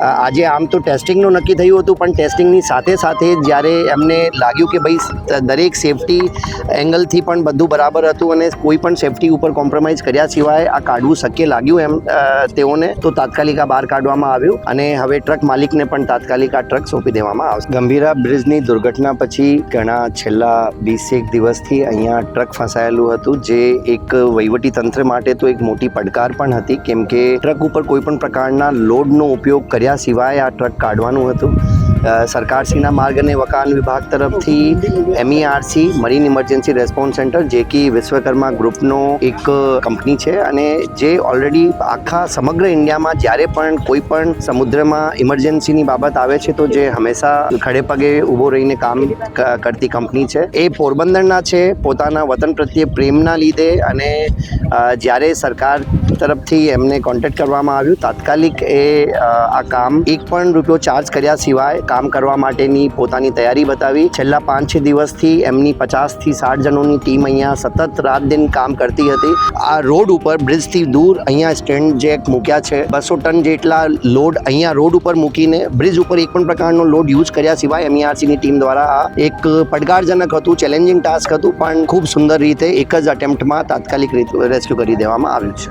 આજે આમ તો ટેસ્ટિંગનું નક્કી થયું હતું, પણ ટેસ્ટિંગની સાથે સાથે જ્યારે એમને લાગ્યું કે ભાઈ દરેક સેફટી એંગલથી પણ બધું બરાબર હતું અને કોઈ પણ સેફટી ઉપર કોમ્પ્રોમાઇઝ કર્યા સિવાય આ કાઢવું શક્ય લાગ્યું એમ તેઓને, તો તાત્કાલિક આ બહાર કાઢવામાં આવ્યું અને હવે ટ્રક માલિકને પણ તાત્કાલિક આ ટ્રક સોંપી દેવામાં આવશે. ગંભીરા બ્રિજની દુર્ઘટના પછી ઘણા છેલ્લા 20 દિવસથી અહીંયા ટ્રક ફસાયેલું હતું, જે એક વહીવટી તંત્ર માટે તો એક મોટી પડકાર પણ હતી, કેમ કે ટ્રક ઉપર કોઈ પણ પ્રકારના લોડનો ઉપયોગ કર્યા સિવાય આ ટ્રક કાઢવાનું હતું. સરકારશ્રીના માર્ગ અને વકાન વિભાગ તરફથી MERC marine emergency response centre, જે કે વિશ્વકર્મા ગ્રુપનો એક કંપની છે અને જે ઓલરેડી આખા સમગ્ર ઇન્ડિયામાં જ્યારે પણ કોઈ પણ સમુદ્રમાં ઇમરજન્સીની બાબત આવે છે તો જે હંમેશા ખડે પગે ઊભો રહીને કામ કરતી કંપની છે. એ પોરબંદરના છે, પોતાના વતન પ્રત્યે પ્રેમના લીધે, અને જ્યારે સરકાર તરફથી એમને કોન્ટેક્ટ કરવામાં આવ્યું, તાત્કાલિક આ કામ એક પણ રૂપિયો ચાર્જ કર્યા સિવાય કામ કરવા માટેની પોતાની તૈયારી બતાવી. છેલ્લા 5-6 દિવસથી એમની 50 થી 60 જણોની ટીમ અહીંયા સતત રાત દિન કામ કરતી હતી. આ રોડ ઉપર બ્રિજથી દૂર અહીંયા સ્ટેન્ડ જેક મૂક્યા છે. 200 ટન જેટલા લોડ અહીંયા રોડ ઉપર મૂકીને બ્રિજ ઉપર એક પણ પ્રકારનો લોડ યુઝ કર્યા સિવાય MERCની ટીમ દ્વારા આ એક પડકારજનક હતું, ચેલેન્જિંગ ટાસ્ક હતું, પણ ખૂબ સુંદર રીતે એક જ અટેમ્પ્ટમાં તાત્કાલિક રેસ્ક્યુ કરી દેવામાં આવ્યું છે.